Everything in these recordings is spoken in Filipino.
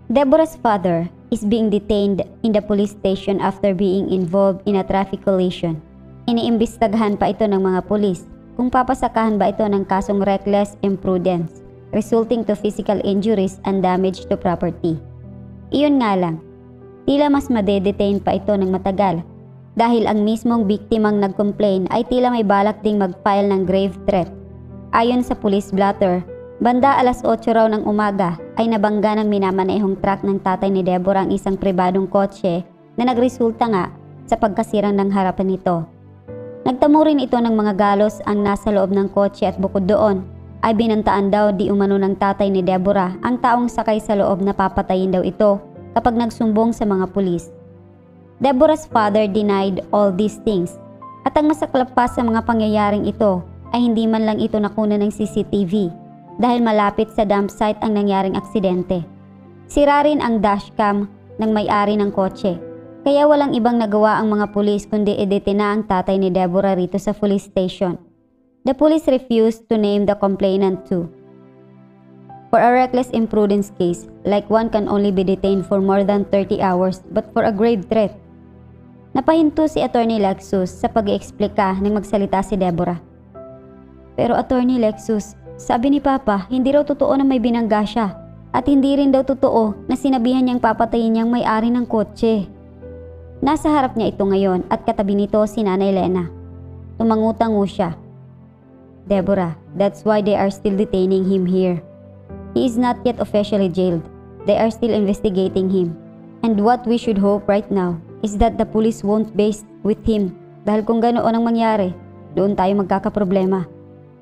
Deborah's father is being detained in the police station after being involved in a traffic collision. Iniimbestagahan pa ito ng mga pulis kung papasakahan ba ito ng kasong reckless imprudence resulting to physical injuries and damage to property. Iyon nga lang, tila mas madedetain pa ito ng matagal dahil ang mismong biktimang nag-complain ay tila may balak ding mag-file ng grave threat. Ayon sa police blotter, banda alas 8 raw ng umaga ay nabangga ng minamanehong truck ng tatay ni Deborah ang isang pribadong kotse na nagresulta nga sa pagkasirang ng harapan nito. Nagtamo rin ito ng mga galos ang nasa loob ng kotse at bukod doon ay binantaan daw di umano ng tatay ni Deborah ang taong sakay sa loob na papatayin daw ito kapag nagsumbong sa mga pulis. Deborah's father denied all these things at ang masaklap pa sa mga pangyayaring ito ay hindi man lang ito nakuna ng CCTV dahil malapit sa dump site ang nangyaring aksidente. Sira rin ang dashcam ng may-ari ng kotse, kaya walang ibang nagawa ang mga pulis kundi idetina ang tatay ni Deborah rito sa police station. The police refused to name the complainant too. For a reckless imprudence case, like one can only be detained for more than 30 hours, but for a grave threat. Napahinto si Attorney Lexus sa pag-iexplika ng magsalita si Deborah. Pero Attorney Lexus, sabi ni Papa, hindi raw totoo na may binangga siya at hindi rin daw totoo na sinabihan niyang papatayin niyang may-ari ng kotse. Nasa harap niya ito ngayon at katabi nito si Nanay Lena. Tumangutango siya. Deborah, that's why they are still detaining him here. He is not yet officially jailed. They are still investigating him. And what we should hope right now is that the police won't base with him dahil kung ganoon ang mangyari, doon tayo magkakaproblema.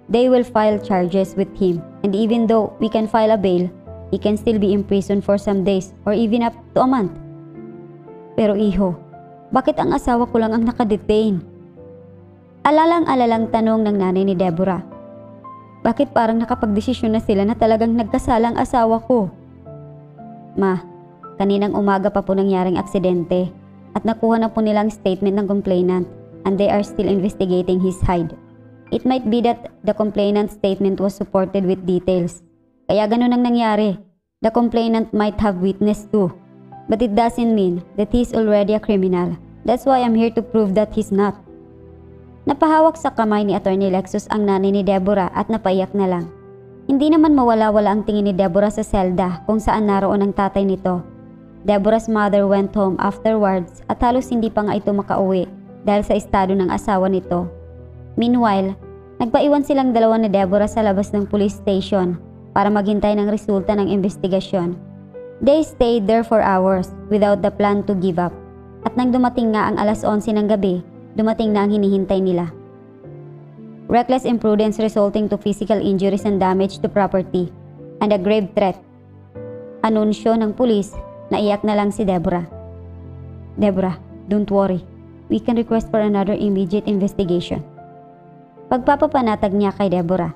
They will file charges with him, and even though we can file a bail, he can still be imprisoned for some days or even up to a month. Pero iho, bakit ang asawa ko lang ang nakadetain? Alalang-alalang tanong ng nanay ni Deborah. Bakit parang nakapagdesisyon na sila na talagang nagkasala ang asawa ko? Ma, kaninang umaga pa po nangyaring aksidente at nakuha na po nilang statement ng complainant and they are still investigating his hide. It might be that the complainant's statement was supported with details. Kaya ganun ang nangyari. The complainant might have witnessed too. But it doesn't mean that he's already a criminal. That's why I'm here to prove that he's not. Napahawak sa kamay ni Attorney Lexus ang nanay ni Deborah at napaiyak na lang. Hindi naman mawala-wala ang tingin ni Deborah sa selda kung saan naroon ang tatay nito. Deborah's mother went home afterwards at halos hindi pa nga ito makauwi dahil sa estado ng asawa nito. Meanwhile, nagpaiwan silang dalawa ni Deborah sa labas ng police station para maghintay ng resulta ng investigasyon. They stayed there for hours without the plan to give up. At nang dumating nga ang alas 11 ng gabi, dumating na ang hinihintay nila. Reckless imprudence resulting to physical injuries and damage to property and a grave threat. Anunsyo ng pulis, naiyak na lang si Deborah. Deborah, don't worry. We can request for another immediate investigation. Pagpapapanatag niya kay Deborah.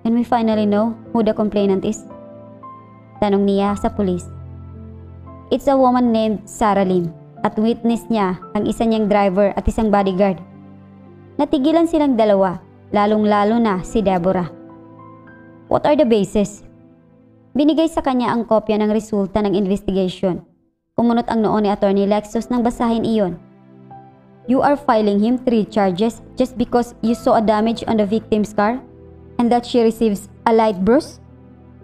Can we finally know who the complainant is? Tanong niya sa pulis. It's a woman named Sarah Lim at witness niya ang isa niyang driver at isang bodyguard. Natigilan silang dalawa, lalong-lalo na si Deborah. What are the bases? Binigay sa kanya ang kopya ng resulta ng investigation. Kumunot ang noo ni Attorney Lexus nang basahin iyon. You are filing him 3 charges just because you saw a damage on the victim's car and that she receives a light bruise?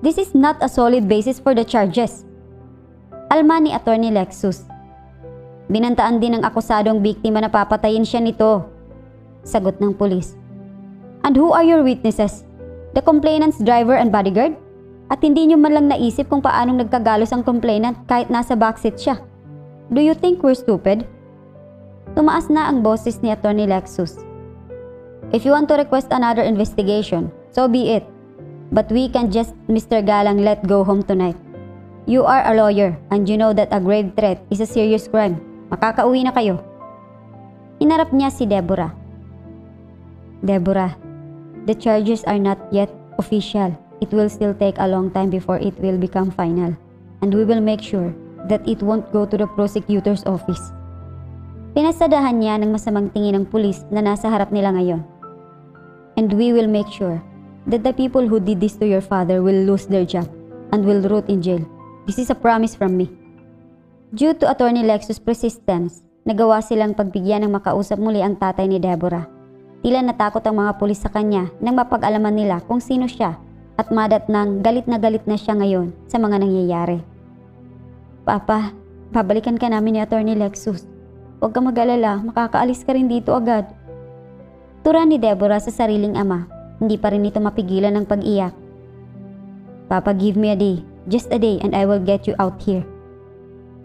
This is not a solid basis for the charges. Alma ni Attorney Lexus. Binantaan din ng akusadong biktima na papatayin siya nito. Sagot ng pulis. And who are your witnesses? The complainant's driver and bodyguard? At hindi nyo man lang naisip kung paanong nagkagalos ang complainant kahit nasa backseat siya. Do you think we're stupid? Tumaas na ang boses ni Attorney Lexus. If you want to request another investigation, so be it. But we can just Mr. Galang let go home tonight. You are a lawyer and you know that a grave threat is a serious crime. Makakauwi na kayo. Hinarap niya si Deborah. Deborah, the charges are not yet official. It will still take a long time before it will become final. And we will make sure that it won't go to the prosecutor's office. Pinasadahan niya ng masamang tingin ng pulis na nasa harap nila ngayon. And we will make sure that the people who did this to your father will lose their job and will rot in jail. This is a promise from me. Due to Attorney Lexus' persistence, nagawa silang pagbigyan ng makausap muli ang tatay ni Deborah. Tila natakot ang mga pulis sa kanya nang mapag-alaman nila kung sino siya at madatnang galit na siya ngayon sa mga nangyayari. Papa, babalikan ka namin ni Attorney Lexus. Huwag ka mag-alala, makakaalis ka rin dito agad. Tura ni Deborah sa sariling ama, hindi pa rin ito mapigilan ng pag-iyak. Papa, give me a day, just a day, and I will get you out here.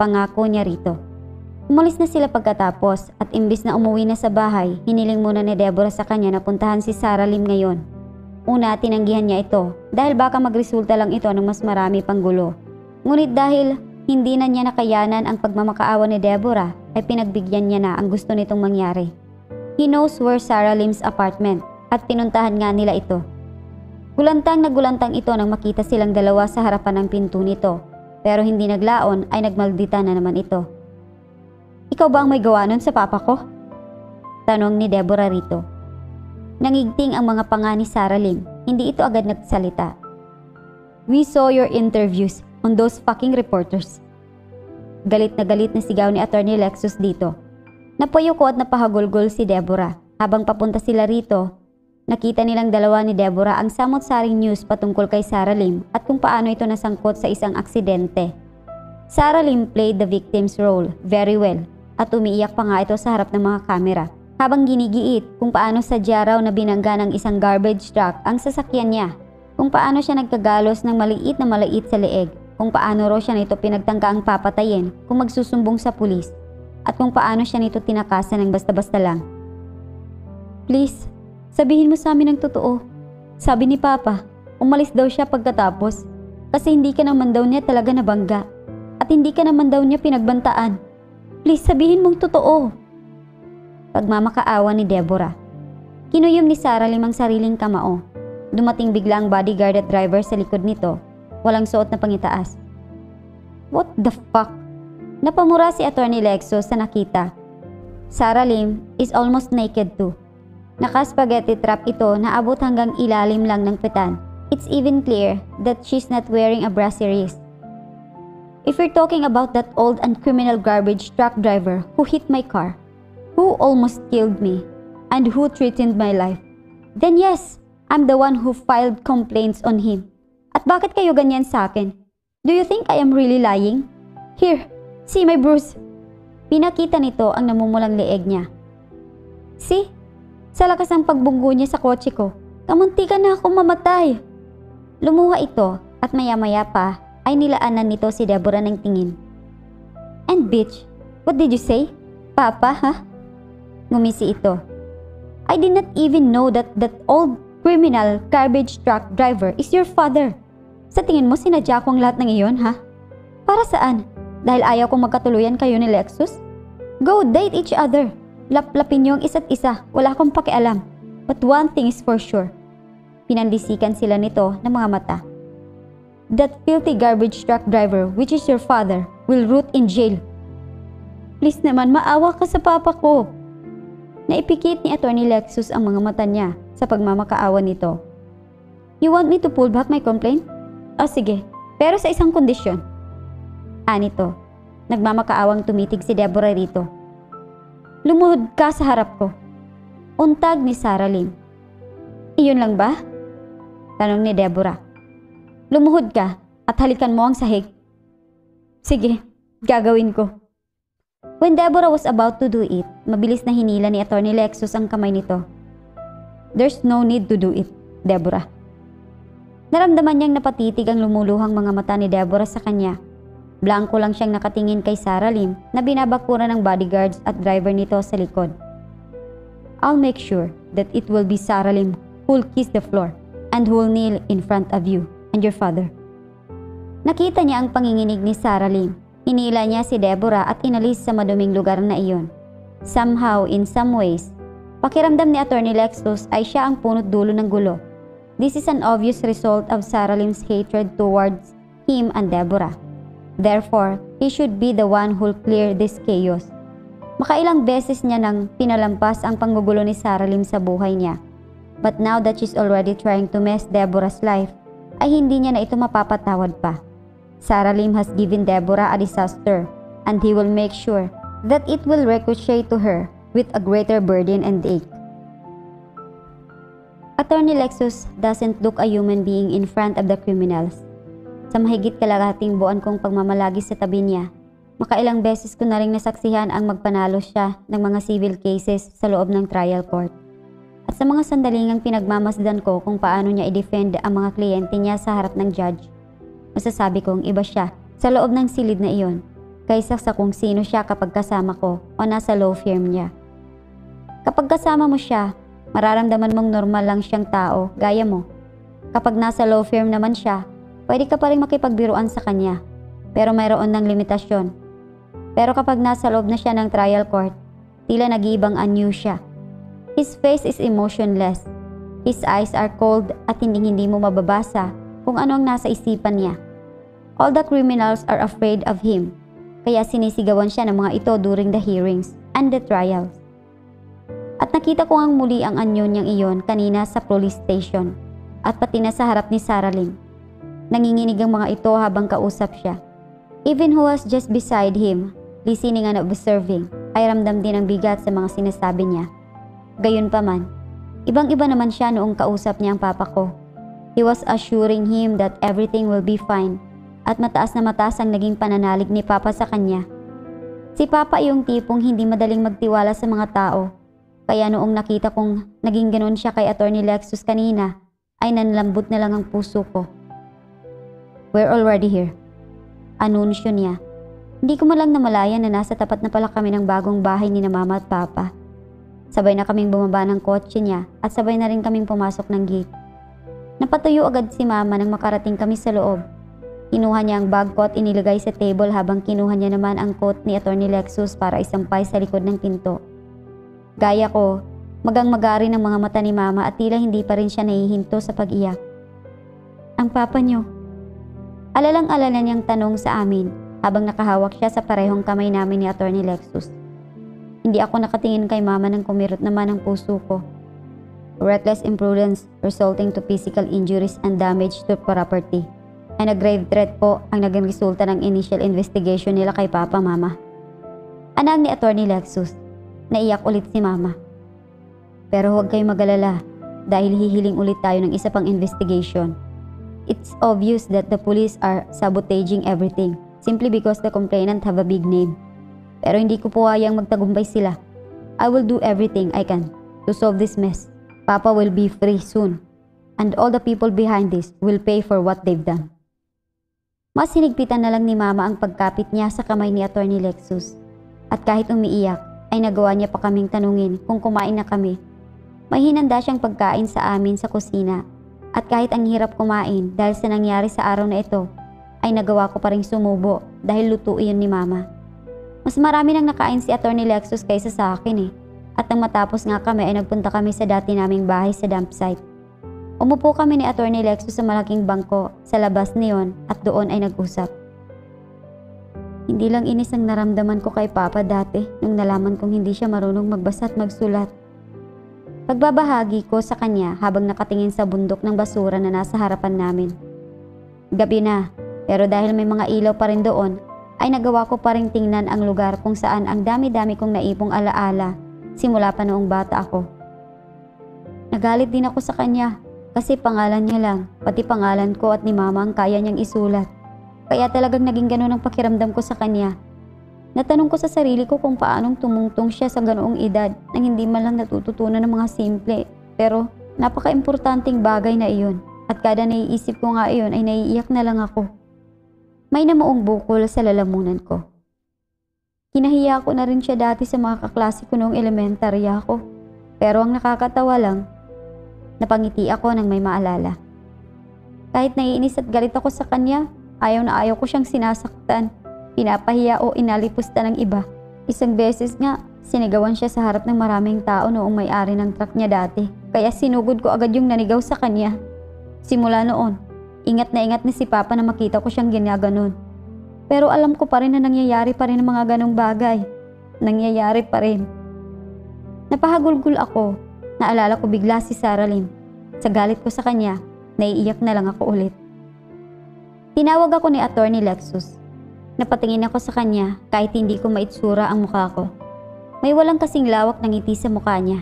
Pangako niya rito. Umalis na sila pagkatapos at imbis na umuwi na sa bahay, hiniling muna ni Deborah sa kanya na puntahan si Sarah Lim ngayon. Una, tinanggihan niya ito dahil baka magresulta lang ito ng mas marami pang gulo. Ngunit dahil hindi na niya nakayanan ang pagmamakaawa ni Deborah, ay pinagbigyan niya na ang gusto nitong mangyari. He knows where Sarah Lim's apartment at pinuntahan nga nila ito. Gulantang na gulantang ito nang makita silang dalawa sa harapan ng pinto nito, pero hindi naglaon ay nagmaldita na naman ito. Ikaw ba ang may gawa nun sa papa ko? Tanong ni Deborah rito. Nangigting ang mga panga ni Sarah Lim, hindi ito agad nagsalita. We saw your interviews on those fucking reporters. Galit na sigaw ni Attorney Lexus dito. Napayuko at napahagulgol si Deborah. Habang papunta sila rito, nakita nilang dalawa ni Deborah ang samot-saring news patungkol kay Sarah Lim at kung paano ito nasangkot sa isang aksidente. Sarah Lim played the victim's role very well at umiiyak pa nga ito sa harap ng mga kamera habang ginigiit kung paano sadya raw na binangga ng isang garbage truck ang sasakyan niya, kung paano siya nagkagalos ng maliit sa leeg, kung paano raw siya nito pinagtangkaang papatayin kung magsusumbong sa pulis, at kung paano siya nito tinakasan ng basta-basta lang. Please, sabihin mo sa amin ang totoo. Sabi ni Papa, umalis daw siya pagkatapos kasi hindi ka naman daw niya talaga nabangga at hindi ka naman daw niya pinagbantaan. Please, sabihin mong totoo. Pagmamakaawa ni Deborah. Kinuyom ni Sarah Lim ang sariling kamao. Dumating bigla ang bodyguard at driver sa likod nito. Walang suot na pangitaas. What the fuck? Napamura si Attorney Lexus sa nakita. Sarah Lim is almost naked too. Naka-spaghetti trap ito na abot hanggang ilalim lang ng petan. It's even clear that she's not wearing a brassy wrist. If you're talking about that old and criminal garbage truck driver who hit my car, who almost killed me, and who threatened my life, then yes, I'm the one who filed complaints on him. At bakit kayo ganyan sa akin? Do you think I am really lying? Here, see my bruise. Pinakita nito ang namumulang leeg niya. See? Sa lakas ng pagbunggo niya sa kotse ko, kamuntikan na akong mamatay. Lumuha ito at maya-maya pa ay nilaanan nito si Deborah ng tingin. And bitch, what did you say? Papa, ha? Ngumisi ito. I did not even know that old criminal garbage truck driver is your father. Sa tingin mo sinadya ko ang lahat ng iyon, ha? Para saan? Dahil ayaw kong magkatuluyan kayo ni Lexus? Go date each other. Laplapin niyo ang isa't isa. Wala akong pakialam. But one thing is for sure. Pinandisikan sila nito ng mga mata. That filthy garbage truck driver, which is your father, will rot in jail. Please naman, maawa ka sa papa ko. Naipikit ni Attorney Lexus ang mga mata niya sa pagmamakaawa nito. You want me to pull back my complaint? O sige, pero sa isang kondisyon. Anito, nagmamakaawang tumitig si Deborah rito. Lumuhod ka sa harap ko. Untag ni Sarah Lim. Iyon lang ba? Tanong ni Deborah. Lumuhod ka at halikan mo ang sahig. Sige, gagawin ko. When Deborah was about to do it, mabilis na hinila ni Attorney Lexus ang kamay nito. There's no need to do it, Deborah. Naramdaman niyang napatitig ang lumuluhang mga mata ni Deborah sa kanya. Blanko lang siyang nakatingin kay Sarah Lim na binabakuran ng bodyguards at driver nito sa likod. I'll make sure that it will be Sarah Lim who'll kiss the floor and who'll kneel in front of you and your father. Nakita niya ang panginginig ni Sarah Lim. Hinila niya si Deborah at inalis sa maduming lugar na iyon. Somehow, in some ways, pakiramdam ni Attorney Lexus ay siya ang punot dulo ng gulo. This is an obvious result of Sarah Lim's hatred towards him and Deborah. Therefore, he should be the one who'll clear this chaos. Makailang beses niya nang pinalampas ang panggugulo ni Sarah Lim sa buhay niya. But now that she's already trying to mess Deborah's life, ay hindi niya na ito mapapatawad pa. Sarah Lim has given Deborah a disaster, and he will make sure that it will ricochet to her with a greater burden and ache. Attorney Lexus doesn't look a human being in front of the criminals. Sa mahigit kalahating buwan kong pagmamalagi sa tabi niya, makailang beses ko na rin nasaksihan ang magpanalo siya ng mga civil cases sa loob ng trial court. At sa mga sandalingang pinagmamasdan ko kung paano niya i-defend ang mga kliyente niya sa harap ng judge, masasabi kong iba siya sa loob ng silid na iyon kaysa sa kung sino siya kapag kasama ko o nasa law firm niya. Kapag kasama mo siya, mararamdaman mong normal lang siyang tao gaya mo. Kapag nasa law firm naman siya, pwede ka pa rin makipagbiruan sa kanya, pero mayroon ng limitasyon. Pero kapag nasa loob na siya ng trial court, tila nag-iibang anyo siya. His face is emotionless. His eyes are cold at hindi mo mababasa kung ano ang nasa isipan niya. All the criminals are afraid of him, kaya sinisigawan siya ng mga ito during the hearings and the trials. At nakita ko ang muli ang anyo niyang iyon kanina sa police station at pati na sa harap ni Sarah Lim. Nanginginig ang mga ito habang kausap siya. Even who was just beside him, listening and observing, ay ramdam din ang bigat sa mga sinasabi niya. Gayunpaman, ibang-iba naman siya noong kausap niya ang papa ko. He was assuring him that everything will be fine at mataas na mataas ang naging pananalig ni Papa sa kanya. Si Papa ay yung tipong hindi madaling magtiwala sa mga tao, kaya noong nakita kong naging ganun siya kay Attorney Lexus kanina, ay nanlambot na lang ang puso ko. We're already here. Anunsyo niya. Hindi ko malang namalayan na nasa tapat na pala kami ng bagong bahay ni na Mama at Papa. Sabay na kaming bumaba ng kotse niya at sabay na rin kaming pumasok ng gate. Napatuyo agad si Mama nang makarating kami sa loob. Kinuha niya ang bag ko at inilagay sa table habang kinuha niya naman ang coat ni Attorney Lexus para isampay sa likod ng pinto. Gaya ko, magang-magari ng mga mata ni Mama at tila hindi pa rin siya nahihinto sa pag-iyak. Ang papa niyo. Alalang-alala niyang tanong sa amin habang nakahawak siya sa parehong kamay namin ni Attorney Lexus. Hindi ako nakatingin kay Mama nang kumirot naman ang puso ko. Reckless imprudence resulting to physical injuries and damage to property. And a grave threat po ang naging resulta ng initial investigation nila kay Papa, Mama. Anak ni Attorney Lexus. Naiyak ulit si Mama. Pero huwag kayong magalala dahil hihiling ulit tayo ng isa pang investigation. It's obvious that the police are sabotaging everything simply because the complainant have a big name. Pero hindi ko po hayang magtagumpay sila. I will do everything I can to solve this mess. Papa will be free soon, and all the people behind this will pay for what they've done. Mas hinigpitan na lang ni Mama ang pagkapit niya sa kamay ni Attorney Lexus. At kahit umiiyak, ay nagawa niya pa kaming tanungin kung kumain na kami. May hinanda siyang pagkain sa amin sa kusina. At kahit ang hirap kumain dahil sa nangyari sa araw na ito, ay nagawa ko pa ring sumubo dahil luto iyon ni Mama. Mas marami nang nakain si Attorney Lexus kaysa sa akin eh. At nang matapos nga kami ay nagpunta kami sa dati naming bahay sa dump site. Umupo kami ni Attorney Lexus sa malaking bangko sa labas niyon at doon ay nag-usap. Hindi lang inis ang naramdaman ko kay Papa dati nung nalaman kong hindi siya marunong magbasa at magsulat. Pagbabahagi ko sa kanya habang nakatingin sa bundok ng basura na nasa harapan namin. Gabi na, pero dahil may mga ilaw pa rin doon, ay nagawa ko pa rin tingnan ang lugar kung saan ang dami-dami kong naipong alaala simula pa noong bata ako. Nagalit din ako sa kanya kasi pangalan niya lang, pati pangalan ko at ni Mama ang kaya niyang isulat. Kaya talagang naging ganun ang pakiramdam ko sa kanya. Natanong ko sa sarili ko kung paanong tumungtong siya sa ganoong edad nang hindi man lang natututunan ng mga simple. Pero napaka-importanting bagay na iyon at kada naiisip ko nga iyon ay naiiyak na lang ako. May namuong bukol sa lalamunan ko. Hinahiya ko na rin siya dati sa mga kaklase ko noong elementary ako. Pero ang nakakatawa lang, napangiti ako nang may maalala. Kahit naiinis at galit ako sa kanya, ayaw na ayaw ko siyang sinasaktan, pinapahiya o inalipusta ng iba. Isang beses nga, sinigawan siya sa harap ng maraming tao noong may-ari ng truck niya dati. Kaya sinugod ko agad yung nanigaw sa kanya. Simula noon, ingat na si Papa na makita ko siyang ginaganon. Pero alam ko pa rin na nangyayari pa rin ang mga ganong bagay. Nangyayari pa rin. Napahagulgul ako. Naalala ko bigla si Sarah Lim. Sa galit ko sa kanya, naiiyak na lang ako ulit. Tinawag ako ni Attorney Lexus. Napatingin ako sa kanya kahit hindi ko maitsura ang mukha ko. May walang kasing lawak ng ngiti sa mukha niya.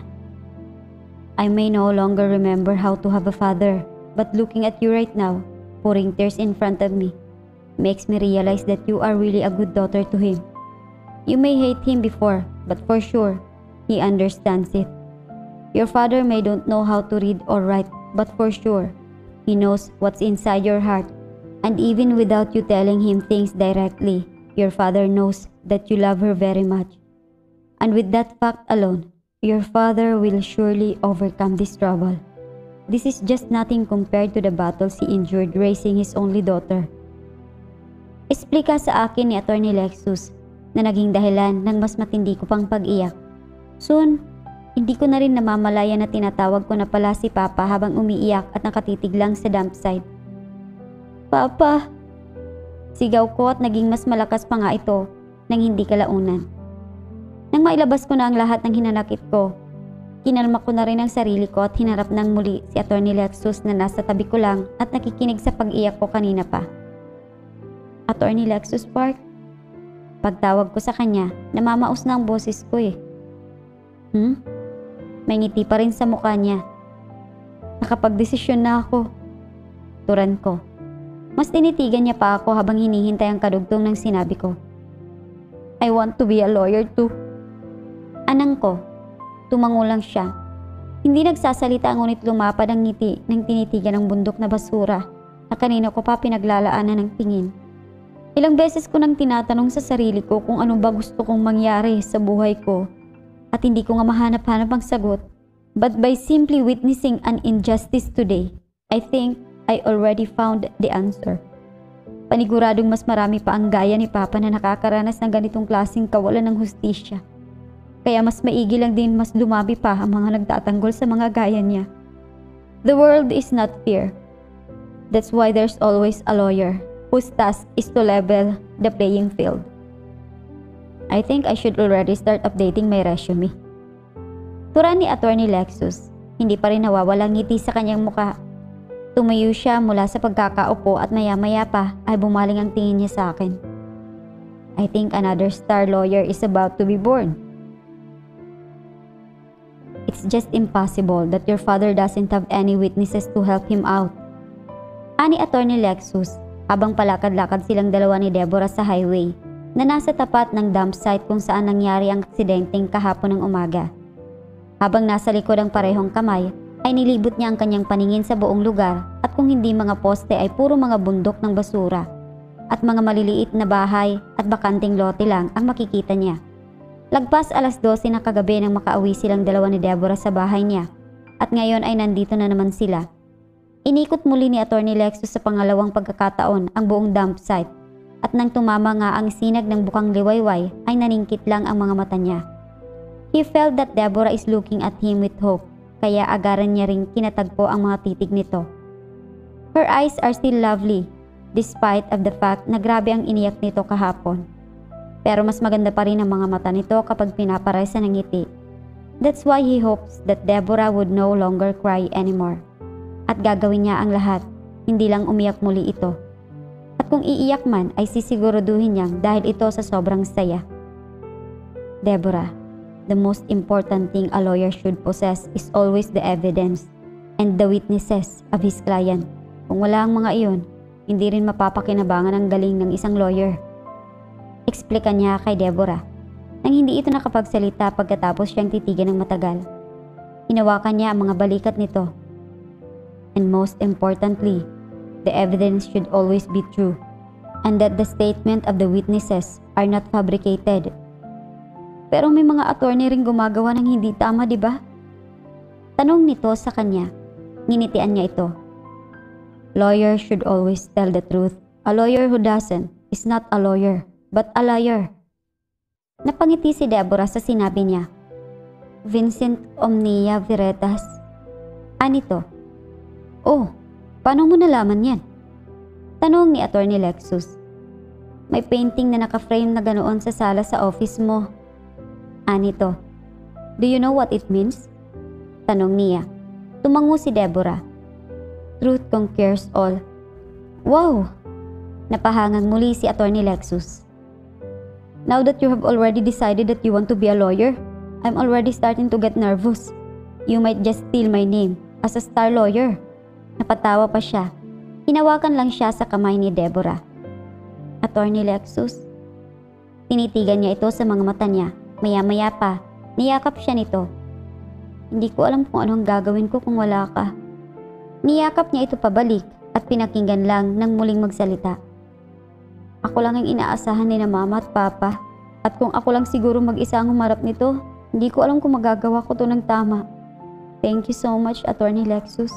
I may no longer remember how to have a father, but looking at you right now, pouring tears in front of me, makes me realize that you are really a good daughter to him. You may hate him before, but for sure, he understands it. Your father may don't know how to read or write, but for sure, he knows what's inside your heart. And even without you telling him things directly, your father knows that you love her very much. And with that fact alone, your father will surely overcome this trouble. This is just nothing compared to the battles he endured raising his only daughter. Explika sa akin ni Attorney Lexus na naging dahilan ng mas matindi ko pang pag-iyak. Soon, hindi ko na rin namamalaya na tinatawag ko na pala si Papa habang umiiyak at nakatitig lang sa dump site. Papa! Sigaw ko at naging mas malakas pa nga ito nang hindi kalaunan. Nang mailabas ko na ang lahat ng hinanakit ko, kinalma ko na rin ang sarili ko at hinarap ng muli si Attorney Lexus na nasa tabi ko lang at nakikinig sa pag-iyak ko kanina pa. Attorney Lexus Park? Pagtawag ko sa kanya, namamaos na ang boses ko eh. May ngiti pa rin sa mukha niya. Nakapagdesisyon na ako. Turan ko. Mas tinitigan niya pa ako habang hinihintay ang kadugtong ng sinabi ko. I want to be a lawyer too. Anang ko, tumango lang siya. Hindi nagsasalita ngunit lumapad ang ngiti ng tinitigan ng bundok na basura na kanina ko pa pinaglalaanan ng tingin. Ilang beses ko nang tinatanong sa sarili ko kung ano ba gusto kong mangyari sa buhay ko at hindi ko nga mahanap-hanap ang sagot. But by simply witnessing an injustice today, I think I already found the answer. Paniguradong mas marami pa ang gaya ni Papa na nakakaranas ng ganitong klaseng kawalan ng hustisya. Kaya mas maigi lang din mas dumami pa ang mga nagtatanggol sa mga gaya niya. The world is not fair. That's why there's always a lawyer whose task is to level the playing field. I think I should already start updating my resume. Tura ni Attorney Lexus, hindi pa rin nawawalang ngiti sa kanyang mukha. Tumayo siya mula sa pagkakaupo at maya-maya pa ay bumaling ang tingin niya sa akin. I think another star lawyer is about to be born. It's just impossible that your father doesn't have any witnesses to help him out. Ani Attorney Lexus habang palakad-lakad silang dalawa ni Deborah sa highway na nasa tapat ng dump site kung saan nangyari ang aksidenteng kahapon ng umaga. Habang nasa likod ang parehong kamay, ay nilibot niya ang kanyang paningin sa buong lugar at kung hindi mga poste ay puro mga bundok ng basura at mga maliliit na bahay at bakanting lote lang ang makikita niya. Lagpas 12:00 na kagabi nang makauwi silang dalawa ni Deborah sa bahay niya at ngayon ay nandito na naman sila. Inikot muli ni Attorney Lexus sa pangalawang pagkakataon ang buong dump site at nang tumama nga ang sinag ng bukang liwayway ay naningkit lang ang mga mata niya. He felt that Deborah is looking at him with hope. Kaya agaran niya ring kinatagpo ang mga titig nito. Her eyes are still lovely, despite of the fact na grabe ang iniyak nito kahapon. Pero mas maganda pa rin ang mga mata nito kapag pinaparesa ng ngiti. That's why he hopes that Deborah would no longer cry anymore. At gagawin niya ang lahat, hindi lang umiyak muli ito. At kung iiyak man ay sisiguraduhin niyang dahil ito sa sobrang saya. Deborah, the most important thing a lawyer should possess is always the evidence and the witnesses of his client. Kung wala ang mga iyon, hindi rin mapapakinabangan ang galing ng isang lawyer. Eksplika niya kay Deborah nang hindi ito nakapagsalita pagkatapos siyang titigan ng matagal. Hinawakan niya ang mga balikat nito. And most importantly, the evidence should always be true and that the statement of the witnesses are not fabricated. Pero may mga attorney ring gumagawa ng hindi tama, di ba? Tanong nito sa kanya. Nginitian niya ito. Lawyer should always tell the truth. A lawyer who doesn't is not a lawyer, but a liar. Napangiti si Deborah sa sinabi niya. Vincent Omnia Veretas. Anito? Oh, paano mo nalaman yan? Tanong ni Attorney Lexus. May painting na naka-frame na ganoon sa sala sa office mo. Anito, do you know what it means? Tanong niya. Tumango si Deborah. Truth conquers all. Wow! Napahangang muli si Attorney Lexus. Now that you have already decided that you want to be a lawyer, I'm already starting to get nervous. You might just steal my name as a star lawyer. Napatawa pa siya. Hinawakan lang siya sa kamay ni Deborah. Attorney Lexus. Tinitigan niya ito sa mga mata niya. Maya-maya pa, niyakap siya nito. Hindi ko alam kung anong gagawin ko kung wala ka. Niyakap niya ito pabalik at pinakinggan lang nang muling magsalita. Ako lang ang inaasahan ni na mama at papa. At kung ako lang siguro mag-isa ang humarap nito, hindi ko alam kung magagawa ko to ng tama. Thank you so much, Attorney Lexus.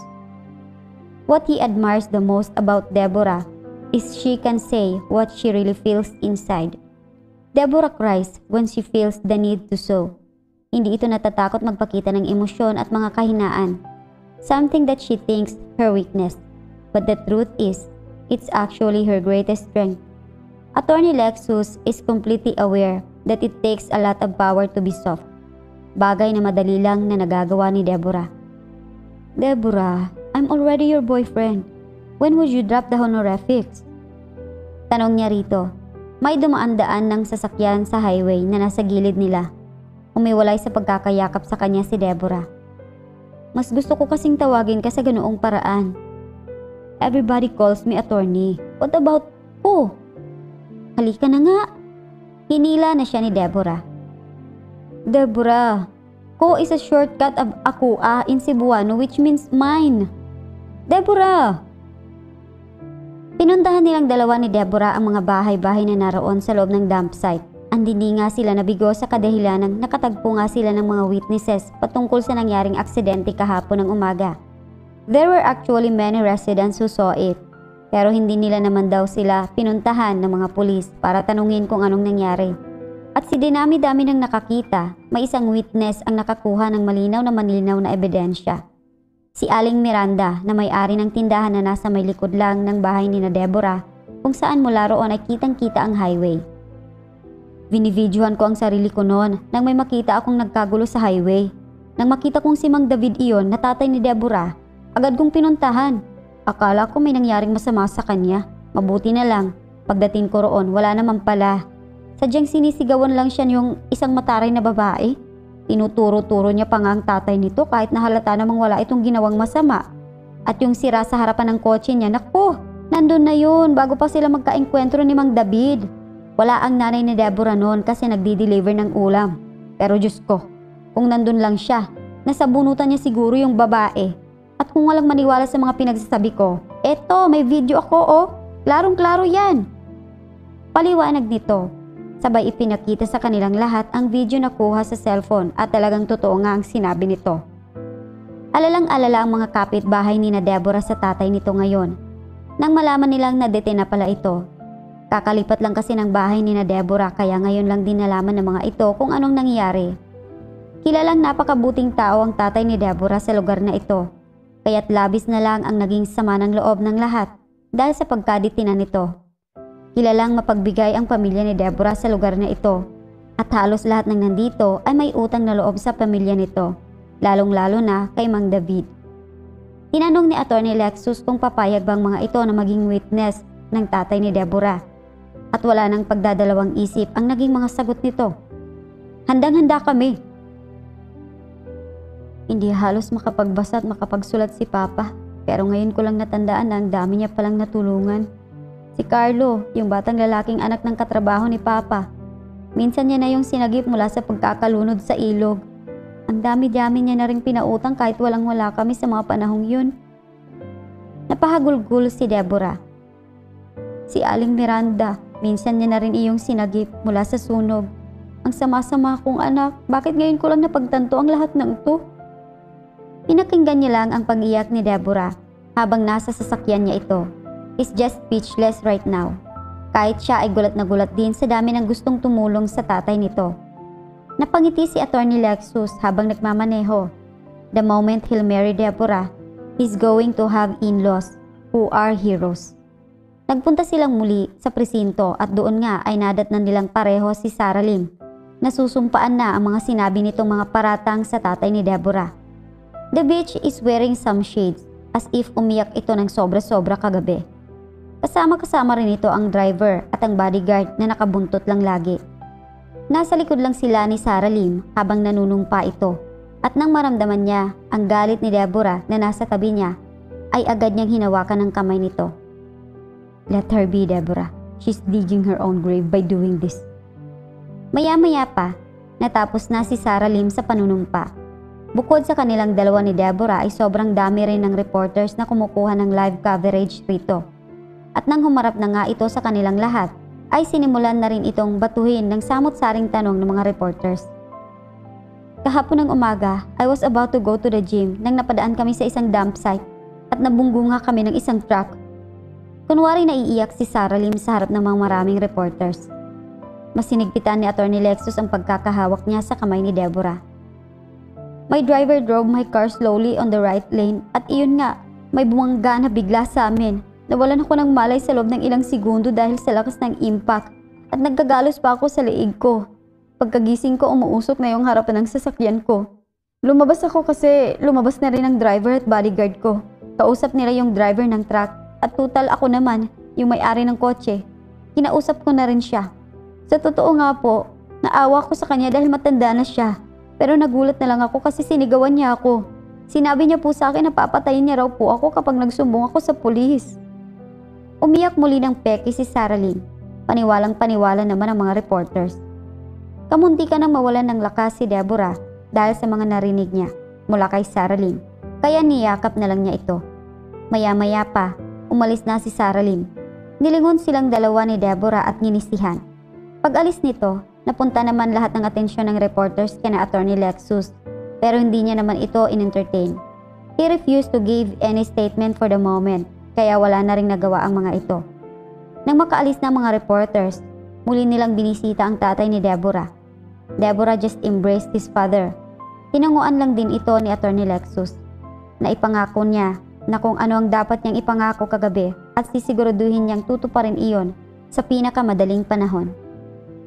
What he admires the most about Deborah is she can say what she really feels inside. Deborah cries when she feels the need to so. Hindi ito natatakot magpakita ng emosyon at mga kahinaan. Something that she thinks her weakness. But the truth is, it's actually her greatest strength. Attorney Lexus is completely aware that it takes a lot of power to be soft. Bagay na madali lang na nagagawa ni Deborah. Deborah, I'm already your boyfriend. When would you drop the honorifics? Tanong niya rito. May dumaan-daan ng sasakyan sa highway na nasa gilid nila. Umiwalay sa pagkakayakap sa kanya si Deborah. Mas gusto ko kasing tawagin ka sa ganoong paraan. Everybody calls me attorney. What about ko? Halika na nga. Hinila na siya ni Deborah. Deborah, ko is a shortcut of Akua in Cebuano which means mine. Deborah! Pinuntahan nilang dalawa ni Deborah ang mga bahay-bahay na naroon sa loob ng dump site. Andindi nga sila nabigo sa kadahilanang nakatagpo nga sila ng mga witnesses patungkol sa nangyaring aksidente kahapon ng umaga. There were actually many residents who saw it. Pero hindi nila naman daw sila pinuntahan ng mga pulis para tanungin kung anong nangyari. At si dinami-dami ng nakakita, may isang witness ang nakakuha ng malinaw na ebidensya. Si Aling Miranda na may-ari ng tindahan na nasa may likod lang ng bahay ni na Deborah kung saan mula roon ay kitang-kita ang highway. Binibidyohan ko ang sarili ko noon nang may makita akong nagkagulo sa highway. Nang makita kong si Mang David iyon na tatay ni Deborah, agad kong pinuntahan. Akala ko may nangyaring masama sa kanya. Mabuti na lang. Pagdating ko roon, wala naman pala. Sadyang sinisigawan lang siya yung isang mataray na babae. Tinuturo-turo niya pa nga ang tatay nito kahit nahalata namang wala itong ginawang masama. At yung sira sa harapan ng kotse niya, naku, nandun na yun bago pa sila magkaengkwentro ni Mang David. Wala ang nanay ni Deborah noon kasi nagdi-deliver ng ulam. Pero Diyos ko, kung nandun lang siya, nasa bunutan niya siguro yung babae. At kung walang maniwala sa mga pinagsasabi ko, eto, may video ako oh, klarong-klaro yan. Paliwanag nito, sabay ipinakita sa kanilang lahat ang video na kuha sa cellphone at talagang totoo nga ang sinabi nito. Alalang-alala ang mga kapitbahay ni na Deborah sa tatay nito ngayon. Nang malaman nilang nadetena pala ito. Kakalipat lang kasi ng bahay ni na Deborah kaya ngayon lang din nalaman ng mga ito kung anong nangyari. Kilalang napakabuting tao ang tatay ni Deborah sa lugar na ito. Kaya't labis na lang ang naging sama ng loob ng lahat dahil sa pagkaditina nito. Kilalang mapagbigay ang pamilya ni Deborah sa lugar na ito at halos lahat ng nandito ay may utang na loob sa pamilya nito, lalong-lalo na kay Mang David. Tinanong ni Attorney Lexus kung papayag bang mga ito na maging witness ng tatay ni Deborah at wala nang pagdadalawang isip ang naging mga sagot nito. Handang-handa kami. Hindi halos makapagbasa at makapagsulat si Papa, pero ngayon ko lang natandaan na ang dami niya palang natulungan. Si Carlo, yung batang lalaking anak ng katrabaho ni Papa. Minsan niya na yung sinagip mula sa pagkakalunod sa ilog. Ang dami-dami niya na rin pinautang kahit walang-wala kami sa mga panahong yun. Napahagulgul si Deborah. Si Aling Miranda, minsan niya na rin iyong sinagip mula sa sunog. Ang sama-sama kong anak, bakit ngayon ko lang napagtanto ang lahat ng ito? Pinakinggan niya lang ang pag-iyak ni Deborah habang nasa sasakyan niya ito. He's just speechless right now. Kahit siya ay gulat na gulat din sa dami ng gustong tumulong sa tatay nito. Napangiti si Attorney Lexus habang nagmamaneho. The moment he'll marry Deborah, he's going to have in-laws who are heroes. Nagpunta silang muli sa presinto at doon nga ay nadatnan nilang pareho si Sarah Lim. Nasusumpaan na ang mga sinabi nitong mga paratang sa tatay ni Deborah. The bitch is wearing some shades as if umiyak ito ng sobra-sobra kagabi. Kasama-kasama rin ito ang driver at ang bodyguard na nakabuntot lang lagi. Nasa likod lang sila ni Sarah Lim habang nanunumpa ito at nang maramdaman niya ang galit ni Deborah na nasa tabi niya ay agad niyang hinawakan ng kamay nito. Let her be, Deborah. She's digging her own grave by doing this. Maya-maya pa, natapos na si Sarah Lim sa panunumpa. Bukod sa kanilang dalawa ni Deborah ay sobrang dami rin ng reporters na kumukuha ng live coverage rito. At nang humarap na nga ito sa kanilang lahat, ay sinimulan na rin itong batuhin ng samot-saring tanong ng mga reporters. Kahapon ng umaga, I was about to go to the gym nang napadaan kami sa isang dump site at nabunggunga kami ng isang truck. Kunwari naiiyak si Sarah Lim sa harap ng mga maraming reporters. Mas sinigpitan ni Atty. Lexus ang pagkakahawak niya sa kamay ni Deborah. My driver drove my car slowly on the right lane at iyon nga, may bumangga na bigla sa amin. Nawalan ako ng malay sa loob ng ilang segundo dahil sa lakas ng impact at nagkagalos pa ako sa leeg ko. Pagkagising ko, umuusok na yung harapan ng sasakyan ko. Lumabas ako kasi lumabas na rin ang driver at bodyguard ko. Kausap nila yung driver ng truck at total ako naman, yung may-ari ng kotse. Kinausap ko na rin siya. Sa totoo nga po, naawa ko sa kanya dahil matanda na siya. Pero nagulat na lang ako kasi sinigawan niya ako. Sinabi niya po sa akin na papatayin niya raw po ako kapag nagsumbong ako sa pulis. Umiyak muli ng peke si Sarah Lim. Paniwalang-paniwala naman ang mga reporters. Kamunti ka nang mawalan ng lakas si Deborah dahil sa mga narinig niya mula kay Sarah Lim. Kaya niyakap na lang niya ito. Maya-maya pa, umalis na si Sarah Lim. Nilingon silang dalawa ni Deborah at nginisihan. Pag-alis nito, napunta naman lahat ng atensyon ng reporters kina Atty. Lexus, pero hindi niya naman ito in-entertain. He refused to give any statement for the moment, kaya wala na ring nagawa ang mga ito. Nang makaalis na mga reporters, muli nilang binisita ang tatay ni Deborah. Deborah just embraced his father. Tinanguan lang din ito ni Atty. Lexus, na ipangako niya na kung ano ang dapat niyang ipangako kagabi at sisiguraduhin niyang tutuparin iyon sa pinakamadaling panahon.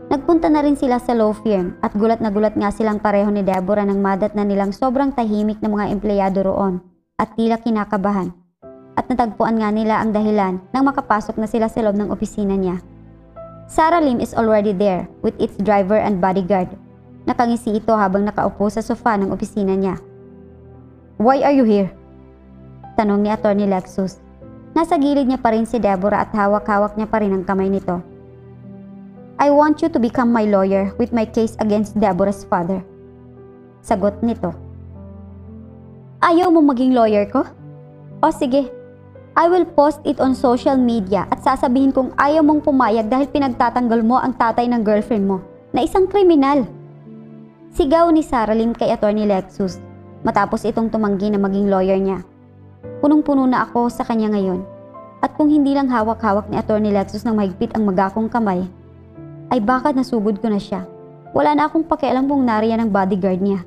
Nagpunta na rin sila sa law firm at gulat na gulat nga silang pareho ni Deborah nang madat na nilang sobrang tahimik ng mga empleyado roon at tila kinakabahan. At natagpuan nga nila ang dahilan nang makapasok na sila sa loob ng opisina niya. Sarah Lim is already there with its driver and bodyguard. Nakangisi ito habang nakaupo sa sofa ng opisina niya. Why are you here? Tanong ni Atty. Lexus. Nasa gilid niya pa rin si Deborah at hawak-hawak niya pa rin ang kamay nito. I want you to become my lawyer with my case against Deborah's father. Sagot nito. Ayaw mo maging lawyer ko? O sige, I will post it on social media at sasabihin kong ayaw mong pumayag dahil pinagtatanggol mo ang tatay ng girlfriend mo na isang kriminal. Sigaw ni Sarah Lim kay Atty. Lexus matapos itong tumanggi na maging lawyer niya. Punong-puno na ako sa kanya ngayon at kung hindi lang hawak-hawak ni Atty. Lexus ng mahigpit ang magakong kamay, ay baka nasugod ko na siya. Wala na akong pakialam kung nariyan ang bodyguard niya.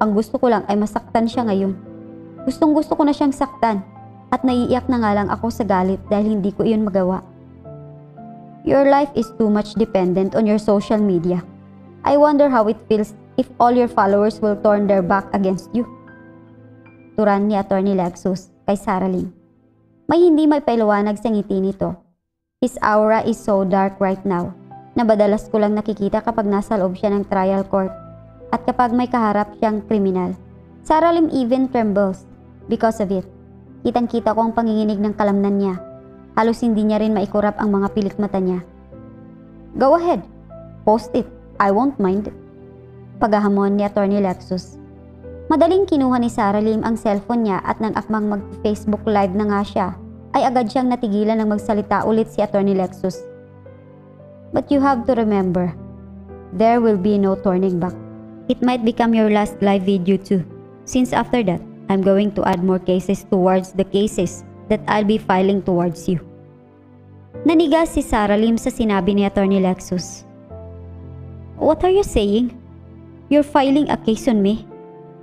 Ang gusto ko lang ay masaktan siya ngayon. Gustong-gusto ko na siyang saktan. At naiiyak na nga lang ako sa galit dahil hindi ko iyon magawa. Your life is too much dependent on your social media. I wonder how it feels if all your followers will turn their back against you. Turan ni Atty. Lexus kay Sarah Lim. May hindi may paliwanag sa ngiti nito. His aura is so dark right now na madalas ko lang nakikita kapag nasa loob siya ng trial court at kapag may kaharap siyang kriminal. Sarah Lim even trembles because of it. Kitang-kita ko ang panginginig ng kalamnan niya. Halos hindi niya rin maikurap ang mga pilik mata niya. Go ahead. Post it. I won't mind. Paghahamon ni Atty. Lexus. Madaling kinuha ni Sarah Lim ang cellphone niya at nang akmang mag-Facebook live na nga siya, ay agad siyang natigilan ng magsalita ulit si Atty. Lexus. But you have to remember, there will be no turning back. It might become your last live video too, since after that, I'm going to add more cases towards the cases that I'll be filing towards you. Nanigas si Sarah Lim sa sinabi ni Atty. Lexus. What are you saying? You're filing a case on me?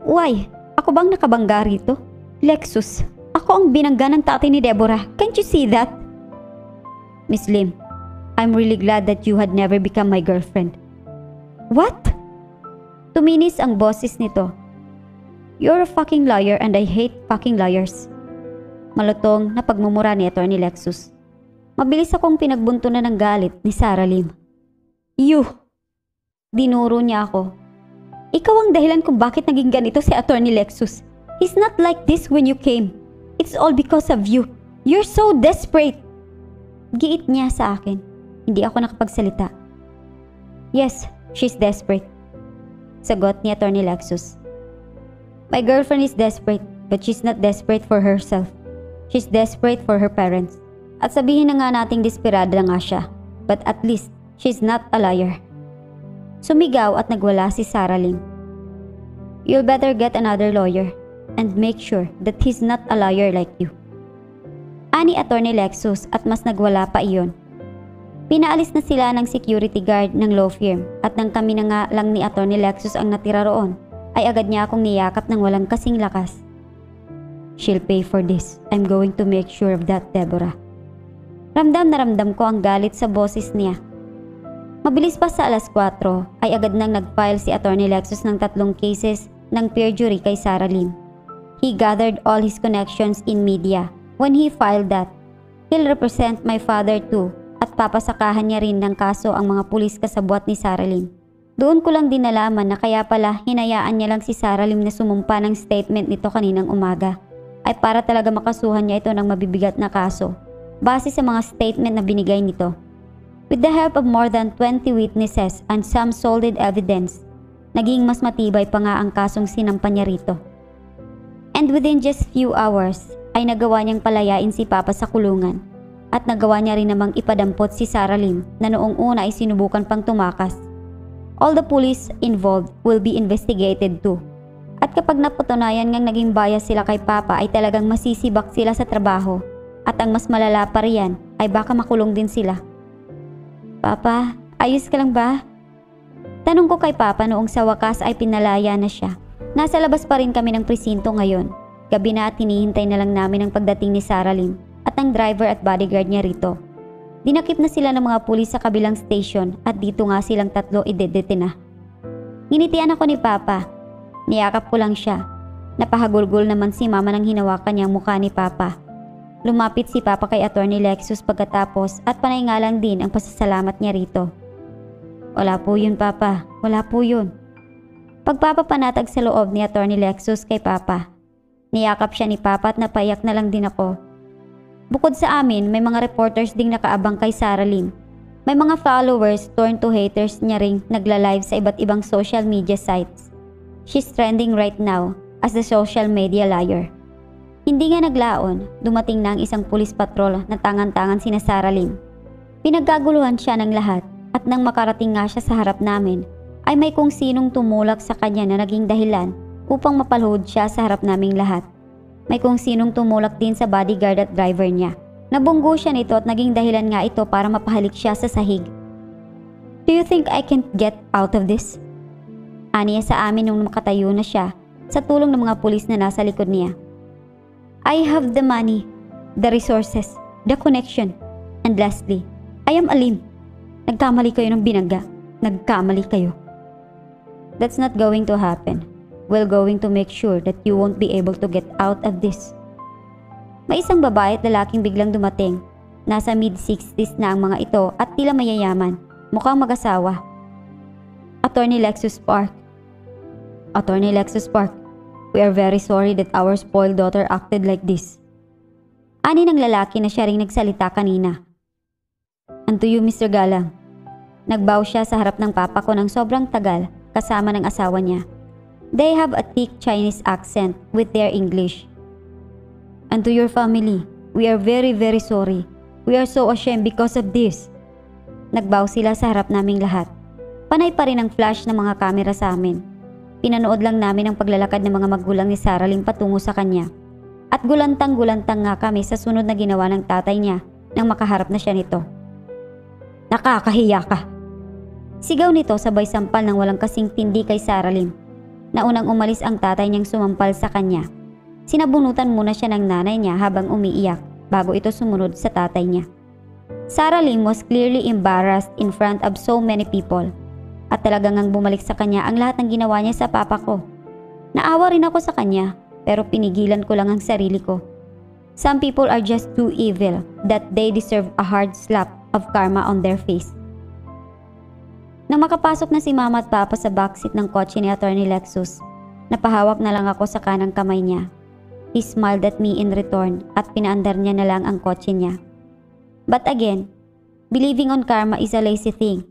Why? Ako bang nakabangga rito? Lexus, ako ang binangga ng tatay ni Deborah. Can't you see that? Miss Lim, I'm really glad that you had never become my girlfriend. What? Tuminis ang boses nito. You're a fucking liar and I hate fucking liars. Malutong na pagmumura ni Atty. Lexus. Mabilis akong pinagbuntunan ng galit ni Sarah Lim. You! Dinuro niya ako. Ikaw ang dahilan kung bakit naging ganito si Attorney Lexus. He's not like this when you came. It's all because of you. You're so desperate. Giit niya sa akin. Hindi ako nakapagsalita. Yes, she's desperate. Sagot ni Attorney Lexus. My girlfriend is desperate, but she's not desperate for herself. She's desperate for her parents. At sabihin na nga nating desperada nga siya, but at least she's not a liar. Sumigaw at nagwala si Sarah Lim. You'll better get another lawyer and make sure that he's not a liar like you. Ani Attorney Lexus at mas nagwala pa iyon. Pinaalis na sila ng security guard ng law firm at nang kami na nga lang ni Attorney Lexus ang natira roon, ay agad niya akong niyakap ng walang kasing lakas. She'll pay for this. I'm going to make sure of that, Deborah. Ramdam na ramdam ko ang galit sa boses niya. Mabilis pa sa 4:00 ay agad nang nag-file si Attorney Lexus ng 3 cases ng perjury kay Sarah Lim. He gathered all his connections in media. When he filed that, he'll represent my father too at papasakahan niya rin ng kaso ang mga pulis kasabwat ni Sarah Lim. Doon ko lang din nalaman na kaya pala hinayaan niya lang si Sarah Lim na sumumpa ng statement nito kaninang umaga ay para talaga makasuhan niya ito ng mabibigat na kaso base sa mga statement na binigay nito. With the help of more than 20 witnesses and some solid evidence, naging mas matibay pa nga ang kasong sinampa niya rito. And within just few hours, ay nagawa niyang palayain si Papa sa kulungan at nagawa niya rin namang ipadampot si Sarah Lim na noong una ay sinubukan pang tumakas. All the police involved will be investigated too. At kapag napatunayan ngang naging bias sila kay Papa ay talagang masisibak sila sa trabaho at ang mas malala pa riyan ay baka makulong din sila. Papa, ayos ka lang ba? Tanong ko kay Papa noong sa wakas ay pinalaya na siya. Nasa labas pa rin kami ng presinto ngayon. Gabi na at hinihintay na lang namin ang pagdating ni Sarah Lim at ang driver at bodyguard niya rito. Dinakip na sila ng mga pulis sa kabilang station at dito nga silang 3 idedete na. Nginitian ako ni Papa. Niyakap ko lang siya. Napahagulgol naman si Mama nang hinawakan niya ang mukha ni Papa. Lumapit si Papa kay Attorney Lexus pagkatapos at panay nga lang din ang pasasalamat niya rito. Wala po yun, Papa. Wala po yun. Pagpapapanatag sa loob ni Attorney Lexus kay Papa. Niyakap siya ni Papa at napayak na lang din ako. Bukod sa amin, may mga reporters ding nakaabang kay Sarah Lim. May mga followers turned to haters niya ring nagla-live sa iba't ibang social media sites. She's trending right now as the social media liar. Hindi nga naglaon, dumating na ang isang police patrol na tangan-tangan sina Sarah Lim. Pinagkaguluhan siya ng lahat at nang makarating nga siya sa harap namin, ay may kung sinong tumulak sa kanya na naging dahilan upang mapalhod siya sa harap naming lahat. May kung sinong tumulak din sa bodyguard at driver niya. Nabunggo siya nito at naging dahilan nga ito para mapahalik siya sa sahig. Do you think I can't get out of this? Aniya sa amin nung makatayo na siya sa tulong ng mga pulis na nasa likod niya. I have the money, the resources, the connection, and lastly, I am Alim. Nagkamali kayo ng binangga. Nagkamali kayo. That's not going to happen. We're going to make sure that you won't be able to get out of this. May isang babae at lalaking biglang dumating. Nasa mid-60s na ang mga ito at tila mayayaman. Mukhang mag-asawa. Attorney Lexus Park. Attorney Lexus Park, we are very sorry that our spoiled daughter acted like this. Ani ng lalaki na siya ring nagsalita kanina. And to you, Mr. Galang. Nagbow siya sa harap ng papa ko ng sobrang tagal kasama ng asawa niya. They have a thick Chinese accent with their English. And to your family, we are very very sorry. We are so ashamed because of this. Nagbow sila sa harap naming lahat. Panay pa rin ang flash ng mga kamera sa amin. Pinanood lang namin ang paglalakad ng mga magulang ni Sarah Lim patungo sa kanya. At gulantang-gulantang nga kami sa sunod na ginawa ng tatay niya nang makaharap na siya nito. Nakakahiya ka! Sigaw nito sabay sampal ng walang kasing tindi kay Sarah Lim. Naunang umalis ang tatay niyang sumampal sa kanya. Sinabunutan muna siya ng nanay niya habang umiiyak bago ito sumunod sa tatay niya. Sarah Lim was clearly embarrassed in front of so many people. At talagang ngang bumalik sa kanya ang lahat ng ginawa niya sa papa ko. Naawa rin ako sa kanya pero pinigilan ko lang ang sarili ko. Some people are just too evil that they deserve a hard slap of karma on their face. Nang makapasok na si Mama at Papa sa backseat ng kotse ni Attorney Lexus, napahawak na lang ako sa kanang kamay niya. He smiled at me in return at pinaandar niya na lang ang kotse niya. But again, believing on karma is a lazy thing.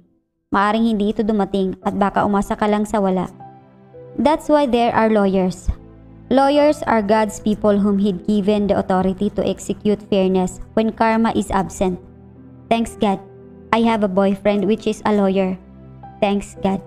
Maaring hindi ito dumating at baka umasa ka lang sa wala. That's why there are lawyers. Lawyers are God's people whom He'd given the authority to execute fairness when karma is absent. Thanks God, I have a boyfriend which is a lawyer. Thanks God.